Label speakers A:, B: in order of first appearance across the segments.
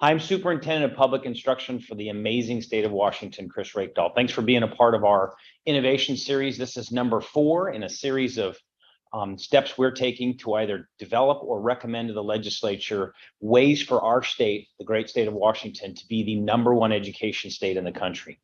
A: I'm Superintendent of Public Instruction for the amazing state of Washington, Chris Rakedahl. Thanks for being a part of our innovation series. This is number 4 in a series of steps we're taking to either develop or recommend to the legislature ways for our state, the great state of Washington, to be the #1 education state in the country.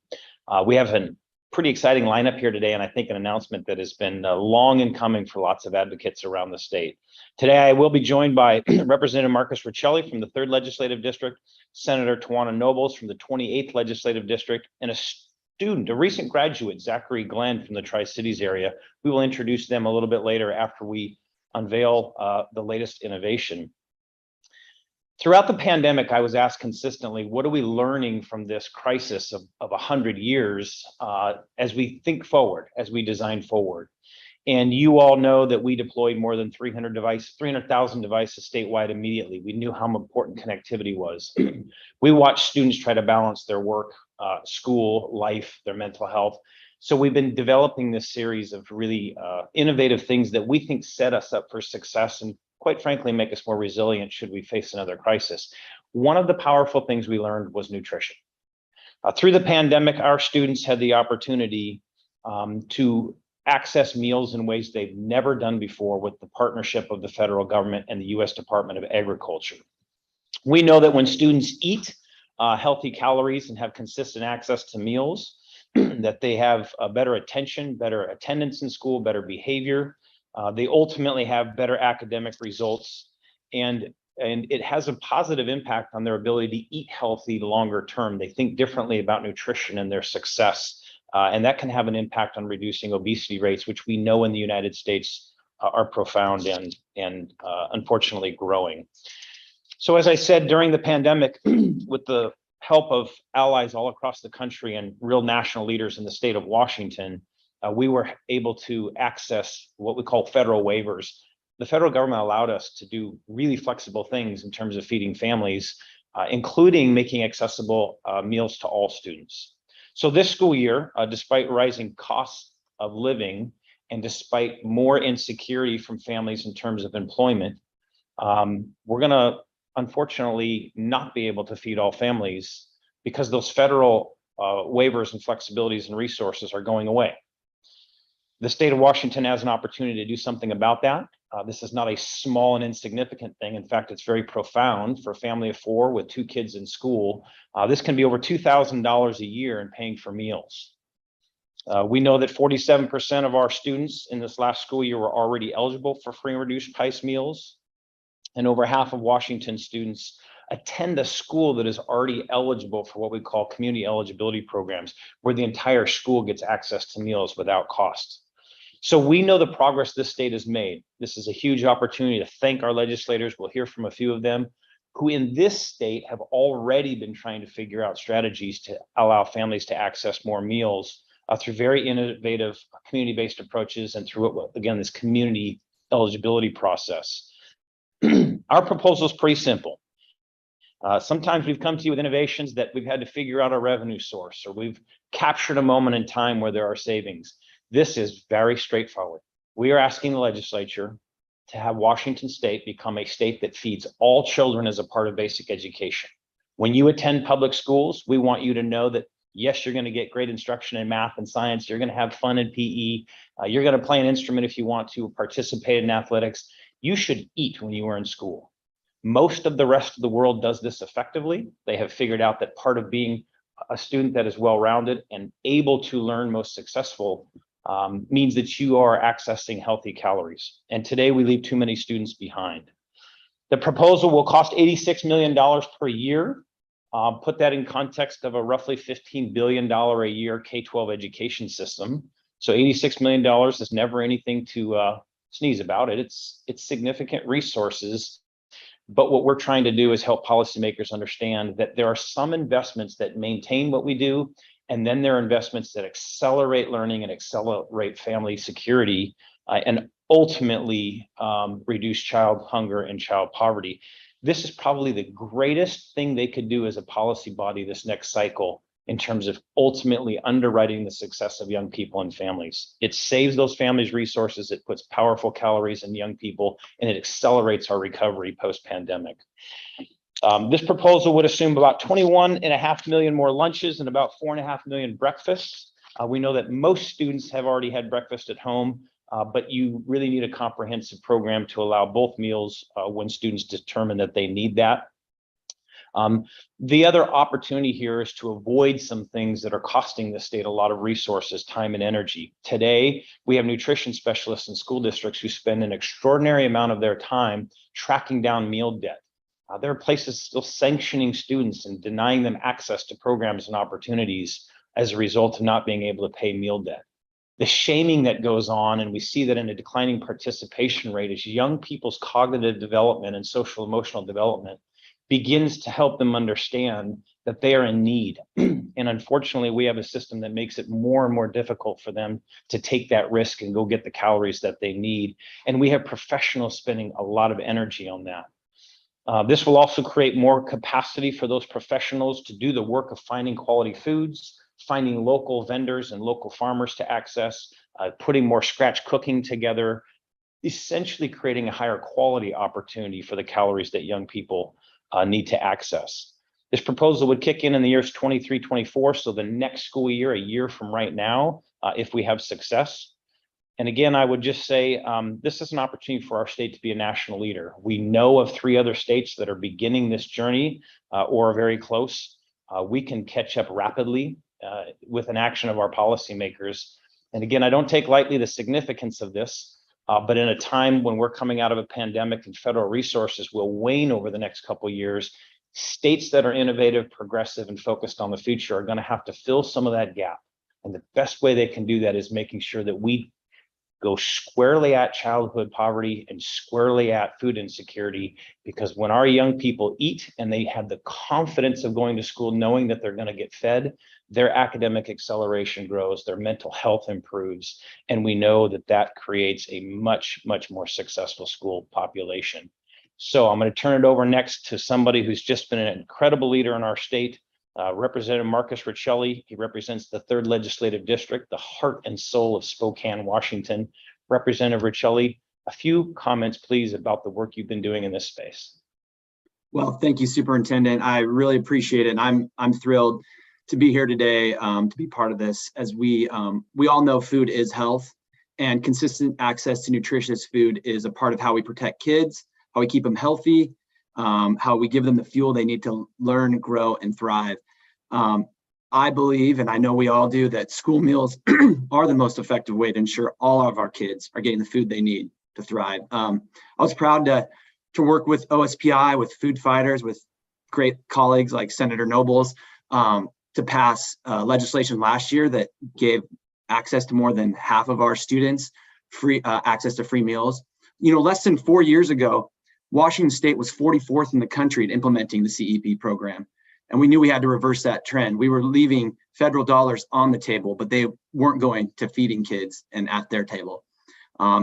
A: We have a pretty exciting lineup here today, and I think an announcement that has been long in coming for lots of advocates around the state. Today, I will be joined by Representative Marcus Riccelli from the 3rd Legislative District, Senator Tawana Nobles from the 28th Legislative District, and a student, a recent graduate, Zachary Glenn from the Tri-Cities area. We will introduce them a little bit later after we unveil the latest innovation. Throughout the pandemic, I was asked consistently, what are we learning from this crisis of 100 years as we think forward, as we design forward? And you all know that we deployed more than 300,000 devices statewide immediately. We knew how important connectivity was. We watched students try to balance their work, school, life, their mental health. So we've been developing this series of really innovative things that we think set us up for success and quite frankly, make us more resilient should we face another crisis. One of the powerful things we learned was nutrition. Through the pandemic, our students had the opportunity to access meals in ways they've never done before with the partnership of the federal government and the U.S. Department of Agriculture. We know that when students eat healthy calories and have consistent access to meals, that they have better attention, better attendance in school, better behavior. They ultimately have better academic results, and it has a positive impact on their ability to eat healthy longer term. They think differently about nutrition and their success, and that can have an impact on reducing obesity rates, which we know in the United States are profound and unfortunately growing. So as I said, during the pandemic, with the help of allies all across the country and real national leaders in the state of Washington, we were able to access what we call federal waivers. The federal government allowed us to do really flexible things in terms of feeding families, including making accessible meals to all students. So this school year, despite rising costs of living and despite more insecurity from families in terms of employment, we're going to unfortunately not be able to feed all families because those federal waivers and flexibilities and resources are going away. The state of Washington has an opportunity to do something about that. This is not a small and insignificant thing. In fact, it's very profound for a family of 4 with 2 kids in school. This can be over $2,000 a year in paying for meals. We know that 47% of our students in this last school year were already eligible for free and reduced price meals. And over half of Washington students attend a school that is already eligible for what we call community eligibility programs, where the entire school gets access to meals without cost. So we know the progress this state has made. This is a huge opportunity to thank our legislators. We'll hear from a few of them who in this state have already been trying to figure out strategies to allow families to access more meals through very innovative community-based approaches and through, again, this community eligibility process. Our proposal is pretty simple. Sometimes we've come to you with innovations that we've had to figure out a revenue source, or we've captured a moment in time where there are savings. This is very straightforward. We are asking the legislature to have Washington State become a state that feeds all children as a part of basic education. When you attend public schools, we want you to know that, yes, you're going to get great instruction in math and science. You're going to have fun in PE. You're going to play an instrument if you want to, participate in athletics. You should eat when you are in school. Most of the rest of the world does this effectively. They have figured out that part of being a student that is well-rounded and able to learn most successful means that you are accessing healthy calories. And today we leave too many students behind. The proposal will cost $86 million per year. Put that in context of a roughly $15 billion a year K-12 education system. So $86 million is never anything to sneeze about. It's significant resources. But what we're trying to do is help policymakers understand that there are some investments that maintain what we do, and then there are investments that accelerate learning and accelerate family security and ultimately reduce child hunger and child poverty. This is probably the greatest thing they could do as a policy body this next cycle in terms of ultimately underwriting the success of young people and families. It saves those families resources, it puts powerful calories in young people, and it accelerates our recovery post-pandemic. This proposal would assume about 21.5 million more lunches and about 4.5 million breakfasts. We know that most students have already had breakfast at home, but you really need a comprehensive program to allow both meals when students determine that they need that. The other opportunity here is to avoid some things that are costing the state a lot of resources, time, and energy. Today, we have nutrition specialists in school districts who spend an extraordinary amount of their time tracking down meal debt. There are places still sanctioning students and denying them access to programs and opportunities as a result of not being able to pay meal debt. The shaming that goes on, and we see that in a declining participation rate, as young people's cognitive development and social emotional development begins to help them understand that they are in need. And unfortunately, we have a system that makes it more and more difficult for them to take that risk and go get the calories that they need. And we have professionals spending a lot of energy on that. This will also create more capacity for those professionals to do the work of finding quality foods, finding local vendors and local farmers to access, putting more scratch cooking together, essentially creating a higher quality opportunity for the calories that young people need to access. This proposal would kick in the years 23, 24, so the next school year, a year from right now, if we have success. And again, I would just say this is an opportunity for our state to be a national leader. We know of 3 other states that are beginning this journey or are very close. We can catch up rapidly with an action of our policymakers. And again, I don't take lightly the significance of this, but in a time when we're coming out of a pandemic and federal resources will wane over the next couple of years, states that are innovative, progressive, and focused on the future are going to have to fill some of that gap. And the best way they can do that is making sure that we go squarely at childhood poverty and squarely at food insecurity, because when our young people eat and they have the confidence of going to school knowing that they're going to get fed, their academic acceleration grows, their mental health improves, and we know that that creates a much, much more successful school population. So I'm going to turn it over next to somebody who's just been an incredible leader in our state, Representative Marcus Riccelli. He represents the 3rd Legislative District, the heart and soul of Spokane, Washington. Representative Riccelli, a few comments, please, about the work you've been doing in this space.
B: Well, thank you, Superintendent. I really appreciate it. And I'm thrilled to be here today to be part of this. As we all know, food is health, and consistent access to nutritious food is a part of how we protect kids, how we keep them healthy, how we give them the fuel they need to learn, grow, and thrive. I believe, and I know we all do, that school meals are the most effective way to ensure all of our kids are getting the food they need to thrive. I was proud to work with OSPI, with food fighters, with great colleagues like Senator Nobles, to pass legislation last year that gave access to more than half of our students free access to free meals. You know, less than 4 years ago, Washington State was 44th in the country at implementing the CEP program. And we knew we had to reverse that trend. We were leaving federal dollars on the table, but they weren't going to feeding kids and at their table.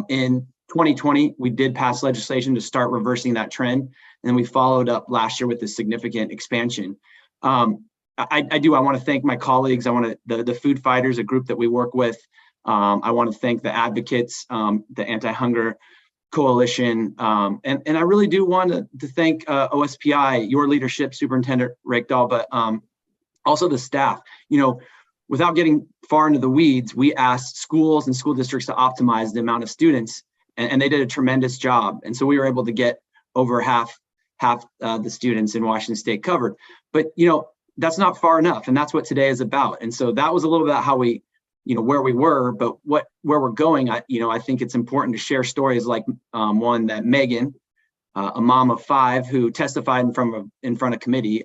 B: In 2020, we did pass legislation to start reversing that trend. And then we followed up last year with a significant expansion. I want to thank my colleagues. I want to, the food fighters, a group that we work with. I want to thank the advocates, the Anti-Hunger Coalition. And I really do want to thank OSPI, your leadership, Superintendent Rakedahl, but also the staff. You know, without getting far into the weeds, we asked schools and school districts to optimize the amount of students, and they did a tremendous job. And so we were able to get over half the students in Washington State covered. But, you know, that's not far enough. And that's what today is about. And so that was a little bit how we, you know, where we were, but where we're going. I think it's important to share stories like one that Megan, a mom of 5 who testified in front of committee.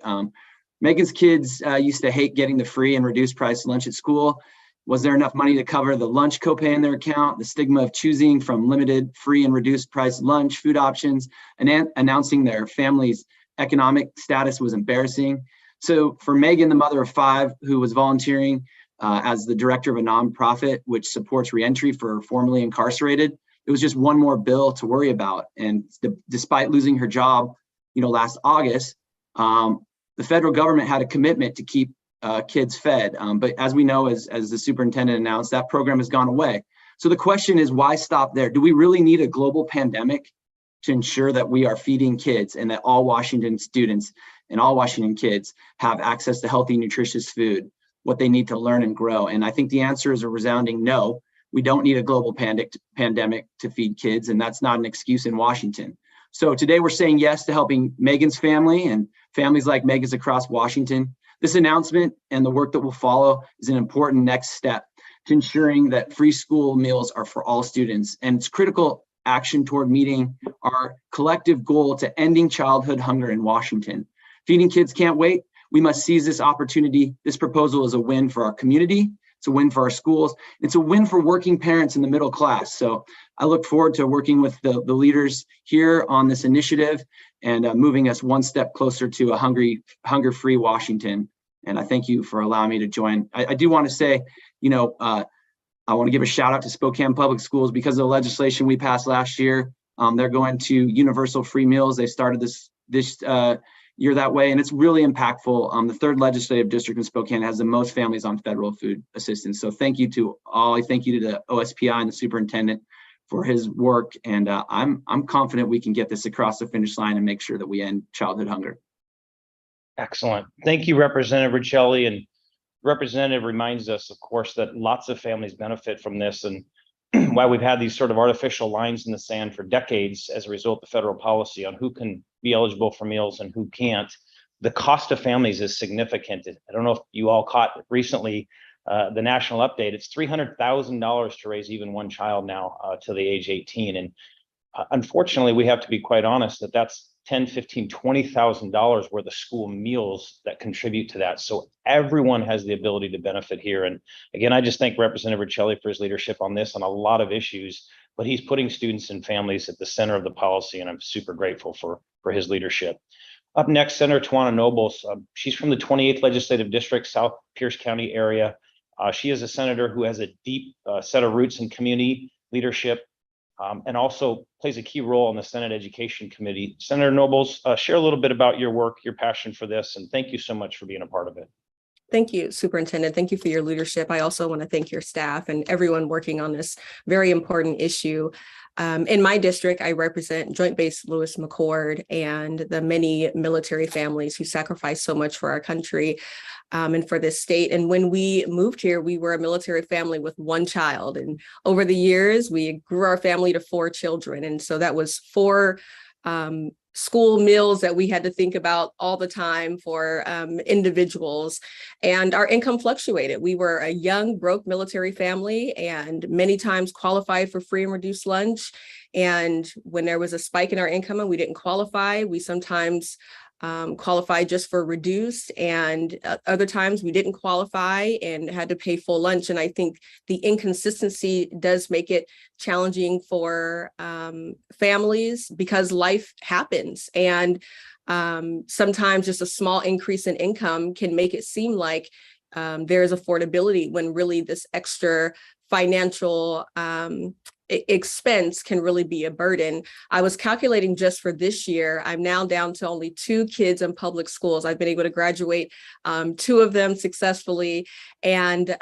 B: Megan's kids used to hate getting the free and reduced price lunch at school. Was there enough money to cover the lunch copay in their account? The stigma of choosing from limited, free, and reduced price lunch food options and announcing their family's economic status was embarrassing. So for Megan, the mother of 5, who was volunteering as the director of a nonprofit which supports reentry for formerly incarcerated, it was just one more bill to worry about. And despite losing her job, you know, last August, the federal government had a commitment to keep kids fed. But as we know, as the superintendent announced, that program has gone away. So the question is, why stop there? Do we really need a global pandemic to ensure that we are feeding kids and that all Washington students and all Washington kids have access to healthy, nutritious food, what they need to learn and grow? And I think the answer is a resounding no. We don't need a global pandemic to feed kids, and that's not an excuse in Washington. So today we're saying yes to helping Megan's family and families like Megan's across Washington. This announcement and the work that will follow is an important next step to ensuring that free school meals are for all students. And it's critical action toward meeting our collective goal to ending childhood hunger in Washington. Feeding kids can't wait. We must seize this opportunity. This proposal is a win for our community. It's a win for our schools. It's a win for working parents in the middle class. So I look forward to working with the leaders here on this initiative and moving us one step closer to a hunger-free Washington. And I thank you for allowing me to join. I do want to say, I want to give a shout out to Spokane Public Schools because of the legislation we passed last year. They're going to universal free meals. They started this year that way, and it's really impactful. The 3rd legislative district in Spokane has the most families on federal food assistance. So thank you to all. Thank you to the OSPI and the superintendent for his work. And I'm confident we can get this across the finish line and make sure that we end childhood hunger.
A: Excellent. Thank you, Representative Riccelli. And Representative reminds us, of course, that lots of families benefit from this. And while we've had these sort of artificial lines in the sand for decades as a result of federal policy on who can be eligible for meals and who can't, the cost of families is significant. I don't know if you all caught recently the national update. It's $300,000 to raise even one child now to the age 18. And unfortunately, we have to be quite honest that's $10,000, $15,000, $20,000 worth of school meals that contribute to that. So everyone has the ability to benefit here. And again, I just thank Representative Riccelli for his leadership on this on a lot of issues, but he's putting students and families at the center of the policy, and I'm super grateful for his leadership. Up next, Senator Tawana Nobles. She's from the 28th Legislative District, South Pierce County area. She is a senator who has a deep set of roots in community leadership, and also plays a key role in the Senate Education Committee. Senator Nobles, share a little bit about your work, your passion for this, and thank you so much for being a part of it.
C: Thank you, Superintendent. Thank you for your leadership. I also want to thank your staff and everyone working on this very important issue. In my district, I represent Joint Base Lewis McChord and the many military families who sacrifice so much for our country and for this state. And when we moved here, we were a military family with one child. And over the years, we grew our family to 4 children. And so that was 4 school meals that we had to think about all the time for individuals, and our income fluctuated. We were a young, broke military family and many times qualified for free and reduced lunch. And when there was a spike in our income and we didn't qualify, we sometimes qualified just for reduced, and other times we didn't qualify and had to pay full lunch. And I think the inconsistency does make it challenging for families because life happens. And sometimes just a small increase in income can make it seem like there is affordability when really this extra financial expense can really be a burden. I was calculating just for this year, I'm now down to only 2 kids in public schools. I've been able to graduate 2 of them successfully. And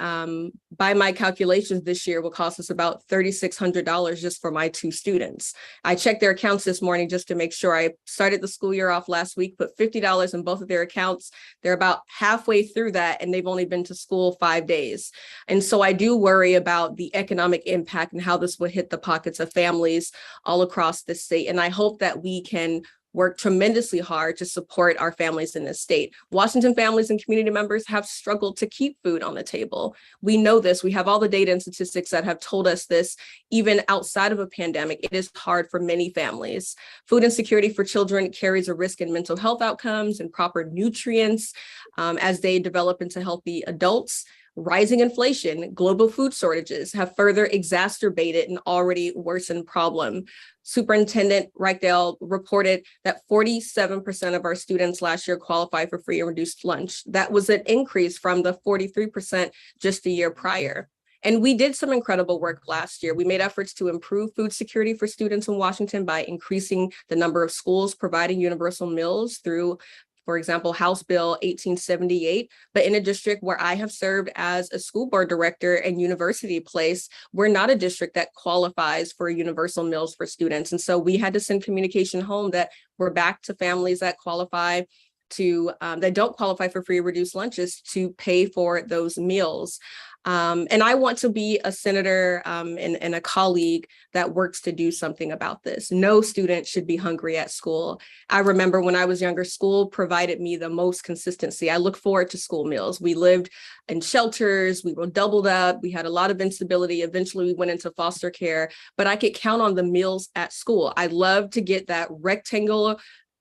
C: by my calculations, this year will cost us about $3,600 just for my 2 students. I checked their accounts this morning just to make sure. I started the school year off last week, put $50 in both of their accounts. They're about halfway through that, and they've only been to school 5 days. And so I do worry about the economic impact and how this will hit the pockets of families all across the state. And I hope that we can work tremendously hard to support our families in this state. Washington families and community members have struggled to keep food on the table. We know this. We have all the data and statistics that have told us this. Even outside of a pandemic, it is hard for many families. Food insecurity for children carries a risk in mental health outcomes and proper nutrients as they develop into healthy adults. Rising inflation, global food shortages have further exacerbated an already worsened problem. Superintendent Reichdale reported that 47% of our students last year qualified for free and reduced lunch. That was an increase from the 43% just a year prior. And we did some incredible work last year. We made efforts to improve food security for students in Washington by increasing the number of schools providing universal meals through for example, House Bill 1878. But in a district where I have served as a school board director and university place, we're not a district that qualifies for universal meals for students. And so we had to send communication home that we're back to families that qualify to that don't qualify for free or reduced lunches to pay for those meals. And I want to be a senator and a colleague that works to do something about this. No student should be hungry at school. I remember when I was younger, school provided me the most consistency. I look forward to school meals. We lived in shelters, we were doubled up, we had a lot of instability. Eventually we went into foster care, but I could count on the meals at school. I love to get that rectangular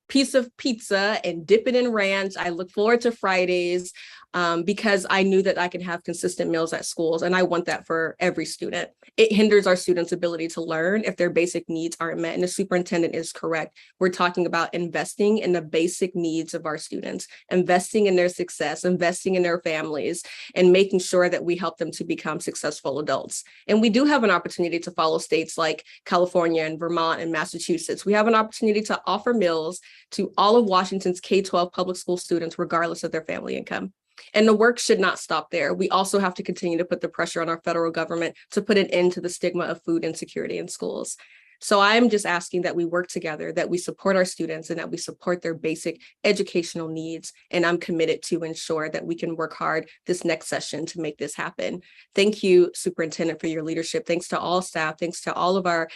C: piece of pizza and dip it in ranch. I look forward to Fridays because I knew that I could have consistent meals at schools, and I want that for every student. It hinders our students' ability to learn if their basic needs aren't met, and the superintendent is correct. We're talking about investing in the basic needs of our students, investing in their success, investing in their families, and making sure that we help them to become successful adults. And we do have an opportunity to follow states like California and Vermont and Massachusetts. We have an opportunity to offer meals to all of Washington's K-12 public school students, regardless of their family income. And the work should not stop there. We also have to continue to put the pressure on our federal government to put an end to the stigma of food insecurity in schools. So I'm just asking that we work together, that we support our students, and that we support their basic educational needs. And I'm committed to ensure that we can work hard this next session to make this happen. Thank you, Superintendent, for your leadership. Thanks to all staff. Thanks to all of our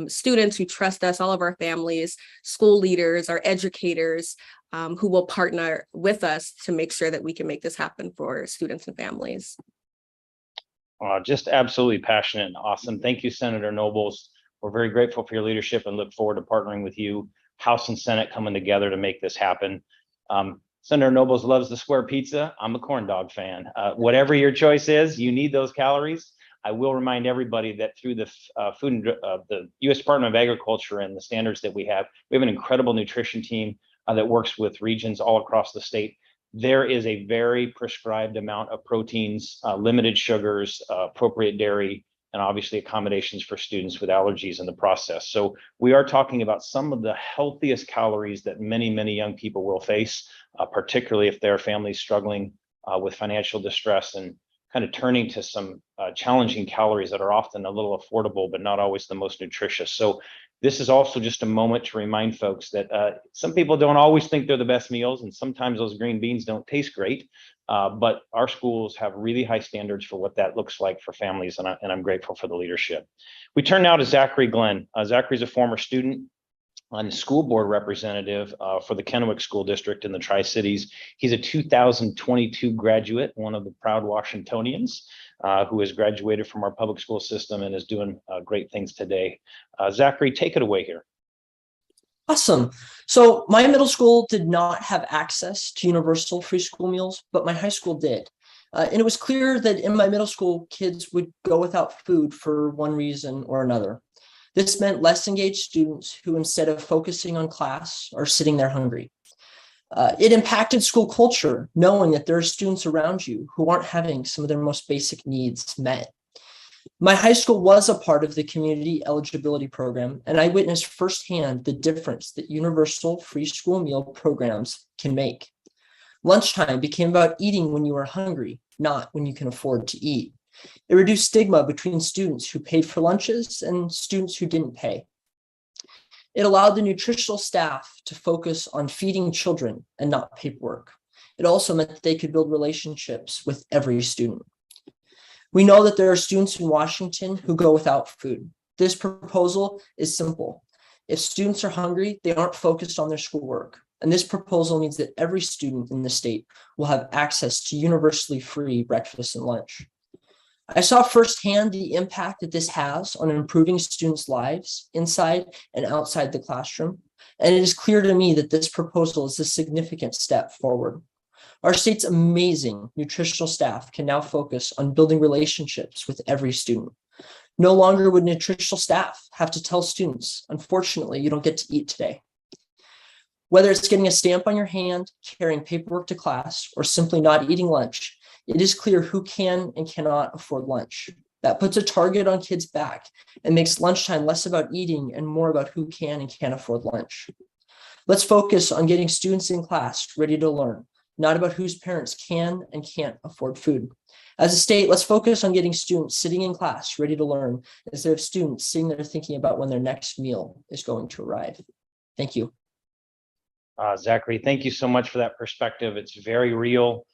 C: students who trust us, all of our families, school leaders, our educators, who will partner with us to make sure that we can make this happen for students and families.
A: Just absolutely passionate and awesome. Thank you, Senator Nobles. We're very grateful for your leadership and look forward to partnering with you, House and Senate coming together to make this happen. Senator Nobles loves the square pizza. I'm a corn dog fan. Whatever your choice is, you need those calories. I will remind everybody that through the the U.S. Department of Agriculture and the standards that we have an incredible nutrition team that works with regions all across the state. There is a very prescribed amount of proteins, limited sugars, appropriate dairy, and obviously accommodations for students with allergies in the process. So we are talking about some of the healthiest calories that many, many young people will face, particularly if their families struggling with financial distress and kind of turning to some challenging calories that are often a little affordable, but not always the most nutritious. So this is also just a moment to remind folks that some people don't always think they're the best meals, and sometimes those green beans don't taste great, but our schools have really high standards for what that looks like for families, and I'm grateful for the leadership. We turn now to Zachary Glenn. Zachary's a former student and school board representative for the Kennewick School District in the Tri-Cities. He's a 2022 graduate, one of the proud Washingtonians who has graduated from our public school system and is doing great things today. Zachary, take it away here.
D: Awesome. So my middle school did not have access to universal free school meals, but my high school did. And it was clear that in my middle school, kids would go without food for one reason or another. This meant less engaged students who, instead of focusing on class, are sitting there hungry. It impacted school culture, knowing that there are students around you who aren't having some of their most basic needs met. My high school was a part of the community eligibility program, and I witnessed firsthand the difference that universal free school meal programs can make. Lunchtime became about eating when you are hungry, not when you can afford to eat. It reduced stigma between students who paid for lunches and students who didn't pay. It allowed the nutritional staff to focus on feeding children and not paperwork. It also meant that they could build relationships with every student. We know that there are students in Washington who go without food. This proposal is simple. If students are hungry, they aren't focused on their schoolwork. And this proposal means that every student in the state will have access to universally free breakfast and lunch. I saw firsthand the impact that this has on improving students' lives inside and outside the classroom, and it is clear to me that this proposal is a significant step forward. Our state's amazing nutritional staff can now focus on building relationships with every student. No longer would nutritional staff have to tell students, unfortunately, you don't get to eat today. Whether it's getting a stamp on your hand, carrying paperwork to class, or simply not eating lunch, it is clear who can and cannot afford lunch. That puts a target on kids' back and makes lunchtime less about eating and more about who can and can't afford lunch. Let's focus on getting students in class ready to learn, not about whose parents can and can't afford food. As a state, let's focus on getting students sitting in class ready to learn instead of students sitting there thinking about when their next meal is going to arrive. Thank you.
A: Zachary, thank you so much for that perspective. It's very real.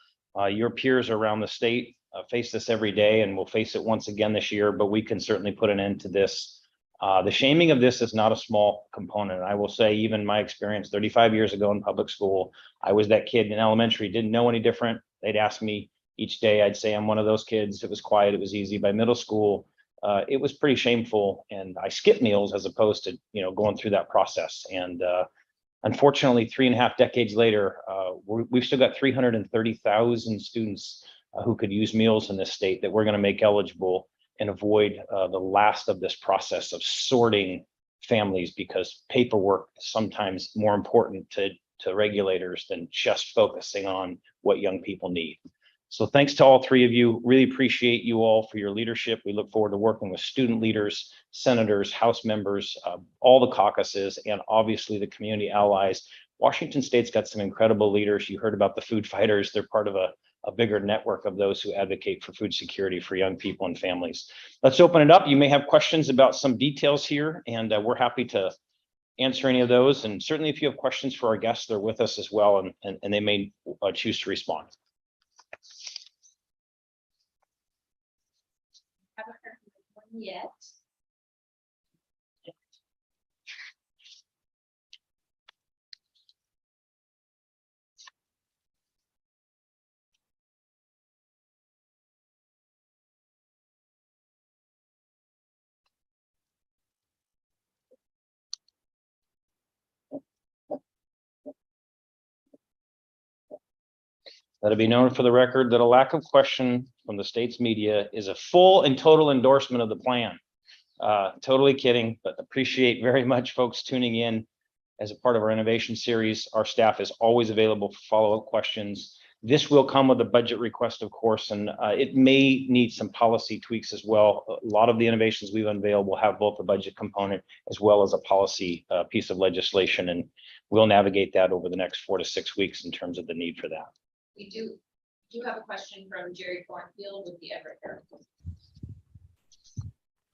A: Your peers around the state face this every day, and we'll face it once again this year, but we can certainly put an end to this. The shaming of this is not a small component. I will say, even my experience 35 years ago in public school, I was that kid in elementary, didn't know any different. They'd ask me each day, I'd say I'm one of those kids. It was quiet, it was easy. By middle school, it was pretty shameful, and I skipped meals as opposed to going through that process. And unfortunately, 3.5 decades later, we've still got 330,000 students who could use meals in this state that we're going to make eligible and avoid the last of this process of sorting families, because paperwork is sometimes more important to regulators than just focusing on what young people need. So thanks to all three of you. Really appreciate you all for your leadership. We look forward to working with student leaders, senators, House members, all the caucuses, and obviously the community allies. Washington State's got some incredible leaders. You heard about the food fighters. They're part of a bigger network of those who advocate for food security for young people and families. Let's open it up. You may have questions about some details here, and we're happy to answer any of those. And certainly if you have questions for our guests, they're with us as well, and they may choose to respond.
E: Haven't heard from one yet.
A: Let it be known for the record that a lack of question from the state's media is a full and total endorsement of the plan. Totally kidding, but appreciate very much folks tuning in as a part of our innovation series. Our staff is always available for follow-up questions. This will come with a budget request, of course, and it may need some policy tweaks as well. A lot of the innovations we've unveiled will have both a budget component as well as a policy piece of legislation, and we'll navigate that over the next 4 to 6 weeks in terms of the need for that.
E: We do have a question from Jerry Cornfield with the Everett Herald.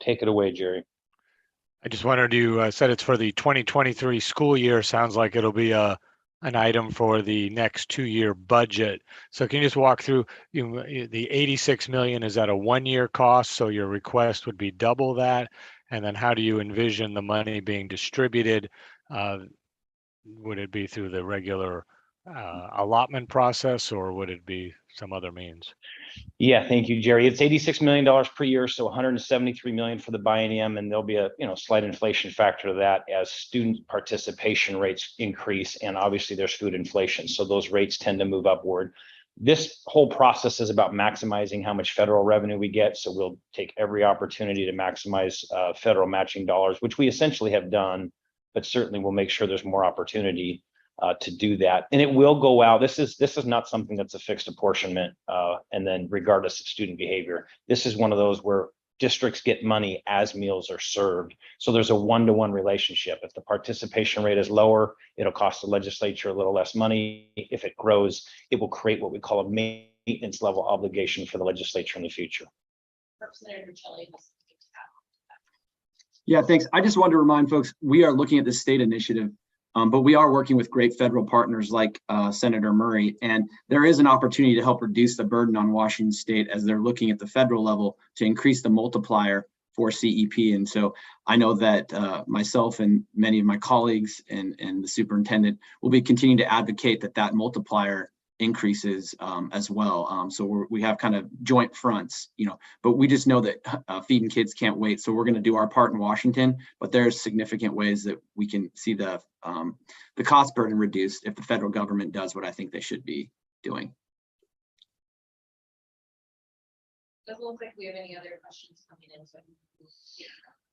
A: Take it away, Jerry.
F: I just wondered, you said it's for the 2023 school year. Sounds like it'll be an item for the next 2-year budget. So can you just walk through the 86 million? Is that a 1-year cost? So your request would be double that. And then how do you envision the money being distributed? Would it be through the regular allotment process, or would it be some other means?
A: Yeah, thank you, Jerry. It's $86 million per year, so 173 million for the biennium, and there'll be a slight inflation factor to that as student participation rates increase, and obviously there's food inflation, so those rates tend to move upward. This whole process is about maximizing how much federal revenue we get, so we'll take every opportunity to maximize federal matching dollars, which we essentially have done, but certainly we'll make sure there's more opportunity to do that, and it will go out. This is not something that's a fixed apportionment, and then regardless of student behavior. This is one of those where districts get money as meals are served. So there's a one-to-one relationship. If the participation rate is lower, it'll cost the legislature a little less money. If it grows, it will create what we call a maintenance level obligation for the legislature in the future.
E: Representative Shelley.
B: Yeah, thanks. I just wanted to remind folks, we are looking at the state initiative, but we are working with great federal partners like Senator Murray, and there is an opportunity to help reduce the burden on Washington State as they're looking at the federal level to increase the multiplier for CEP. And so I know that myself and many of my colleagues and the superintendent will be continuing to advocate that multiplier increases as well. So we have kind of joint fronts, but we just know that feeding kids can't wait. So we're going to do our part in Washington, but there's significant ways that we can see the cost burden reduced if the federal government does what I think they should be doing.
E: Doesn't look like we have any other questions coming in. So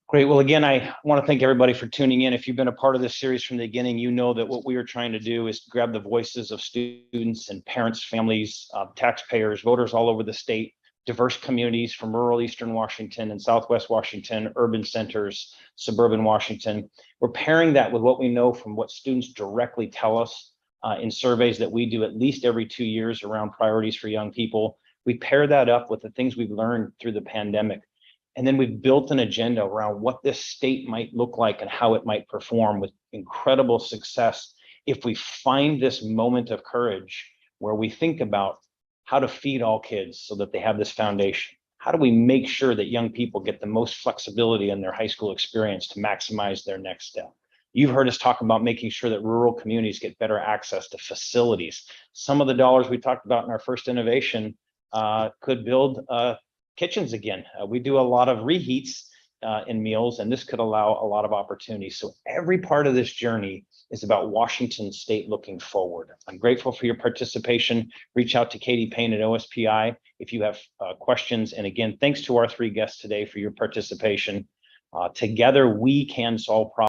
A: Great. Well, again, I want to thank everybody for tuning in. If you've been a part of this series from the beginning, you know that what we are trying to do is grab the voices of students and parents, families, taxpayers, voters all over the state diverse communities from rural Eastern Washington and Southwest Washington, urban centers, suburban Washington. We're pairing that with what we know from what students directly tell us in surveys that we do at least every 2 years around priorities for young people. We pair that up with the things we've learned through the pandemic. And then we've built an agenda around what this state might look like and how it might perform with incredible success if we find this moment of courage where we think about how to feed all kids so that they have this foundation. How do we make sure that young people get the most flexibility in their high school experience to maximize their next step? You've heard us talk about making sure that rural communities get better access to facilities. Some of the dollars we talked about in our first innovation could build kitchens again. We do a lot of reheats in meals, and this could allow a lot of opportunities. So every part of this journey is about Washington State looking forward. I'm grateful for your participation. Reach out to Katie Payne at OSPI if you have questions. And again, thanks to our 3 guests today for your participation. Together, we can solve problems.